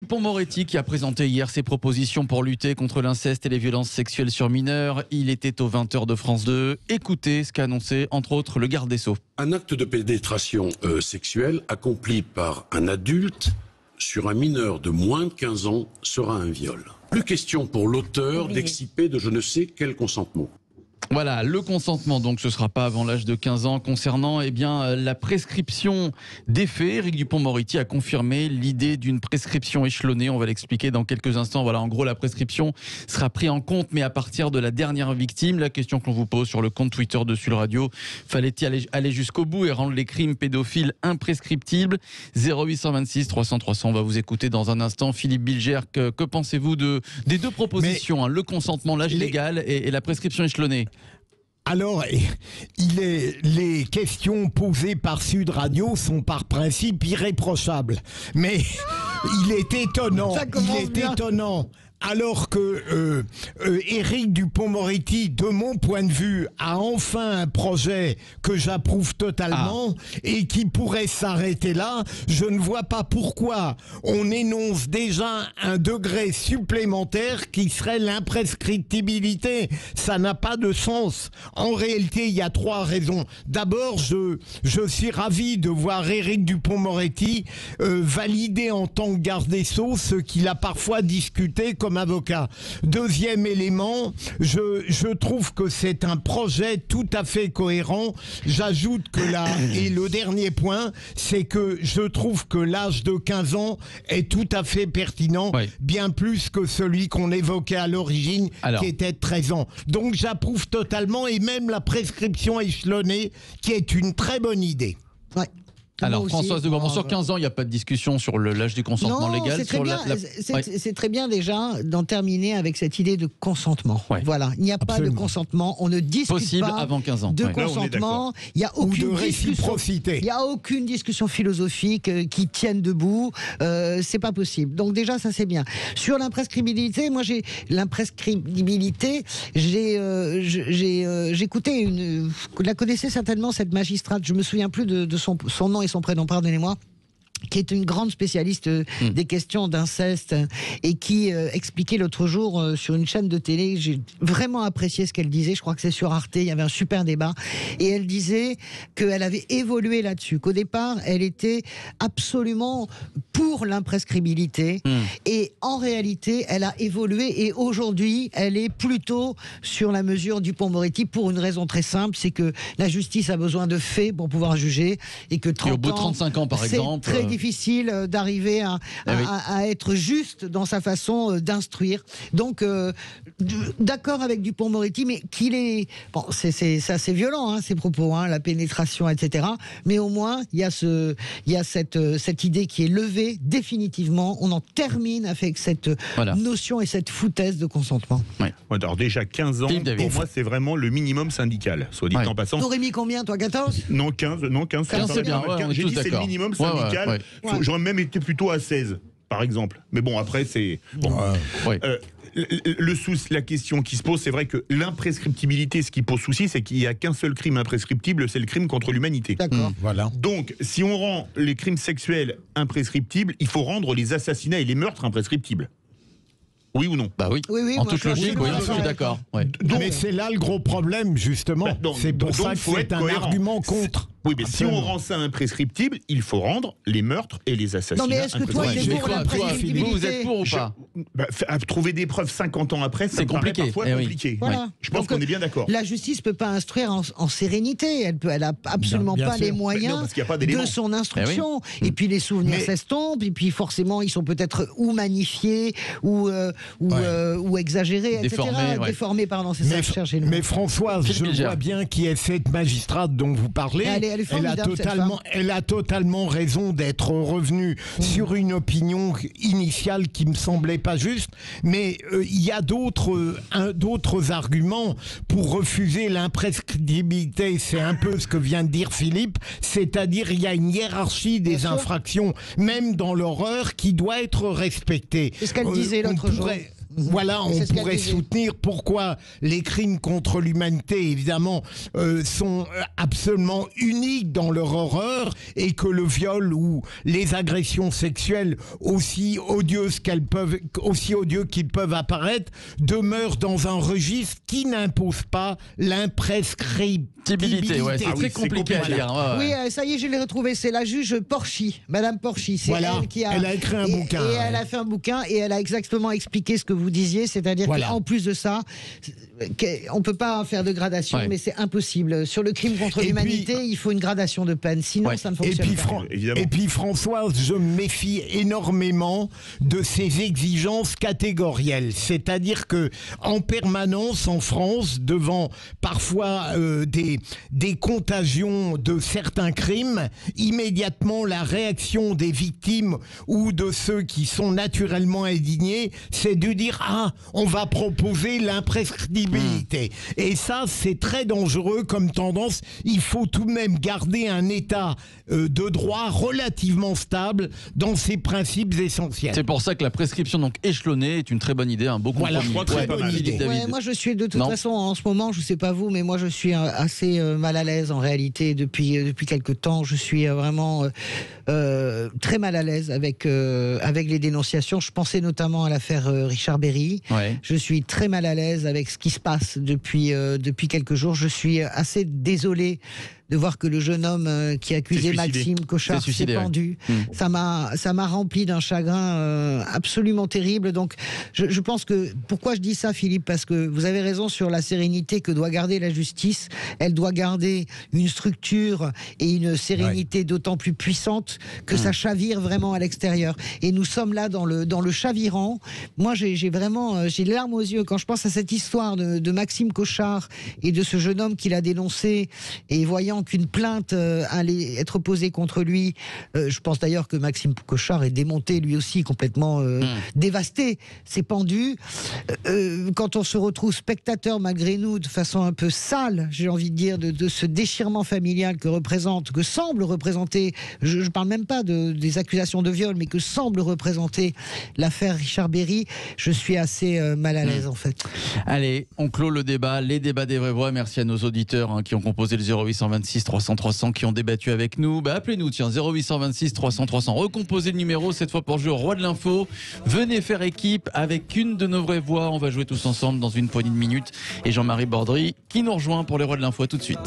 Dupond-Moretti qui a présenté hier ses propositions pour lutter contre l'inceste et les violences sexuelles sur mineurs. Il était aux 20h de France 2. Écoutez ce qu'a annoncé, entre autres, le garde des Sceaux. Un acte de pénétration sexuelle accompli par un adulte sur un mineur de moins de 15 ans sera un viol. Plus question pour l'auteur d'exciper de je ne sais quel consentement. Voilà, le consentement, donc ce ne sera pas avant l'âge de 15 ans. Concernant la prescription des faits, Éric Dupond-Moretti a confirmé l'idée d'une prescription échelonnée. On va l'expliquer dans quelques instants. Voilà, en gros, la prescription sera prise en compte, mais à partir de la dernière victime. La question qu'on vous pose sur le compte Twitter de Sud Radio, fallait-il aller jusqu'au bout et rendre les crimes pédophiles imprescriptibles? 0826 300 300, on va vous écouter dans un instant. Philippe Bilger, que pensez-vous des deux propositions, le consentement, l'âge légal et la prescription échelonnée? Alors, les questions posées par Sud Radio sont par principe irréprochables. Mais il est étonnant, alors que Éric Dupond-Moretti, de mon point de vue, a enfin un projet que j'approuve totalement et qui pourrait s'arrêter là. Je ne vois pas pourquoi on énonce déjà un degré supplémentaire qui serait l'imprescriptibilité. Ça n'a pas de sens. En réalité, il y a trois raisons. D'abord, je suis ravi de voir Éric Dupond-Moretti valider en tant que garde des Sceaux ce qu'il a parfois discuté comme avocat. Deuxième élément, je trouve que c'est un projet tout à fait cohérent. J'ajoute que là, et le dernier point, c'est que je trouve que l'âge de 15 ans est tout à fait pertinent, bien plus que celui qu'on évoquait à l'origine, qui était de 13 ans. Donc j'approuve totalement, et même la prescription échelonnée, qui est une très bonne idée. Ouais. Alors, Françoise de Bourbon, sur 15 ans, il n'y a pas de discussion sur l'âge du consentement légal. C'est très bien déjà d'en terminer avec cette idée de consentement. Voilà, il n'y a pas de consentement, on ne discute pas avant 15 ans. de consentement, il n'y a aucune réciprocité. Il n'y a aucune discussion philosophique qui tienne debout, c'est pas possible. Donc déjà, ça c'est bien. Sur l'imprescriptibilité, moi j'ai écouté vous la connaissez certainement, cette magistrate, je me souviens plus de son nom et son prénom, pardonnez-moi, qui est une grande spécialiste des questions d'inceste et qui expliquait l'autre jour sur une chaîne de télé, j'ai vraiment apprécié ce qu'elle disait, je crois que c'est sur Arte, il y avait un super débat, et elle disait qu'elle avait évolué là-dessus, qu'au départ, elle était absolument pour l'imprescriptibilité, et en réalité, elle a évolué, et aujourd'hui, elle est plutôt sur la mesure Dupond-Moretti pour une raison très simple, c'est que la justice a besoin de faits pour pouvoir juger, et que 30 et au bout de 35 ans, par exemple, très difficile d'arriver à être juste dans sa façon d'instruire. Donc, d'accord avec Dupond-Moretti, mais qu'il est... Bon, c'est assez violent, ces propos, la pénétration, etc. Mais au moins, il y a cette idée qui est levée définitivement. On en termine avec cette notion et cette foutaise de consentement. Alors déjà, 15 ans, pour moi, c'est vraiment le minimum syndical, soit dit en passant. T'aurais mis combien, toi, 14 ? Non, 15, c'est bien. J'ai dit c'est le minimum syndical. J'aurais même été plutôt à 16, par exemple. Mais bon, après, c'est... Bon. La question qui se pose, c'est vrai que l'imprescriptibilité, ce qui pose souci, c'est qu'il n'y a qu'un seul crime imprescriptible, c'est le crime contre l'humanité. D'accord. Voilà. Donc, si on rend les crimes sexuels imprescriptibles, il faut rendre les assassinats et les meurtres imprescriptibles. Oui ou non? Bah oui. En toute logique, je suis d'accord. Mais c'est là le gros problème, justement. C'est pour ça que c'est un argument contre. Oui, mais si on rend ça imprescriptible, il faut rendre les meurtres et les assassinats. Non, mais est-ce que toi, tu es pour l'imprescriptibilité? Vous êtes pour ou pas? Trouver des preuves 50 ans après, c'est compliqué. Parfois compliqué. Voilà. Je pense qu'on est bien d'accord. La justice ne peut pas instruire en sérénité. Elle n'a absolument pas les moyens de son instruction. Et puis les souvenirs s'estompent. Et puis forcément, ils sont peut-être ou magnifiés ou exagérés, déformés, pardon. C'est ça que je cherchais. Mais Françoise, je vois bien qui est cette magistrate dont vous parlez. Elle a totalement raison d'être revenue sur une opinion initiale qui me semblait pas juste, mais il y a d'autres arguments pour refuser l'imprescriptibilité. C'est un peu ce que vient de dire Philippe, c'est-à-dire il y a une hiérarchie des infractions, même dans l'horreur, qui doit être respectée. C'est ce qu'elle disait l'autre jour. Voilà, on C'est ce qu'elle pourrait disait. soutenir pourquoi les crimes contre l'humanité, évidemment, sont absolument uniques dans leur horreur et que le viol ou les agressions sexuelles, aussi odieux qu'ils peuvent apparaître, demeurent dans un registre qui n'impose pas l'imprescriptibilité. Ouais, c'est Ah oui, très c'est compliqué à compliqué. lire. Ouais, ouais. Oui, ça y est, je l'ai retrouvé. C'est la juge Porchy, Madame Porchy. C'est Voilà, elle qui a. elle a écrit un bouquin, Et ouais. elle a fait un bouquin et elle a exactement expliqué ce que vous disiez, c'est-à-dire Voilà. qu'en plus de ça, on peut pas faire de gradation, Ouais. mais c'est impossible. Sur le crime contre Et l'humanité, puis- il faut une gradation de peine, sinon Ouais. ça ne Et fonctionne puis, pas. Évidemment. et puis Françoise, je me méfie énormément de ces exigences catégorielles. C'est-à-dire que en permanence en France, devant parfois des contagions de certains crimes, immédiatement la réaction des victimes ou de ceux qui sont naturellement indignés, c'est de dire on va proposer l'imprescriptibilité. Et ça, c'est très dangereux comme tendance. Il faut tout de même garder un état de droit relativement stable dans ses principes essentiels. C'est pour ça que la prescription donc échelonnée est une très bonne idée, un beau compromis. Voilà, je crois que c'est pas mal. Philippe David. Ouais, moi je suis de toute Non. façon en ce moment, je sais pas vous, mais moi je suis assez mal à l'aise en réalité depuis quelque temps. Je suis vraiment très mal à l'aise avec les dénonciations. Je pensais notamment à l'affaire Richard Berry. Ouais. Je suis très mal à l'aise avec ce qui se passe depuis quelques jours. Je suis assez désolé de voir que le jeune homme qui accusait S'est suicidé. Maxime Cochard S'est suicidé, s'est ouais. pendu. Ça m'a rempli d'un chagrin absolument terrible. Donc je pense que, pourquoi je dis ça, Philippe, parce que vous avez raison sur la sérénité que doit garder la justice. Elle doit garder une structure et une sérénité d'autant plus puissante que ça chavire vraiment à l'extérieur. Et nous sommes là dans le chavirant. Moi, j'ai vraiment j'ai les larmes aux yeux quand je pense à cette histoire de Maxime Cochard et de ce jeune homme qui l'a dénoncé, et voyant qu'une plainte allait être posée contre lui. Je pense d'ailleurs que Maxime Cochard est démonté lui aussi, complètement dévasté, s'est pendu. Quand on se retrouve spectateur malgré nous de façon un peu sale, j'ai envie de dire, de ce déchirement familial que semble représenter, je ne parle même pas des accusations de viol, mais que semble représenter l'affaire Richard Berry, je suis assez mal à l'aise en fait. Allez, on clôt le débat, les débats des vraies voix. Merci à nos auditeurs qui ont composé le 0826 300 300, qui ont débattu avec nous. Appelez-nous, tiens, 0826 300 300. Recomposez le numéro, cette fois pour jouer au Roi de l'Info. Venez faire équipe avec une de nos vraies voix. On va jouer tous ensemble dans une poignée de minutes. Et Jean-Marie Bordry qui nous rejoint pour les Rois de l'Info. À tout de suite.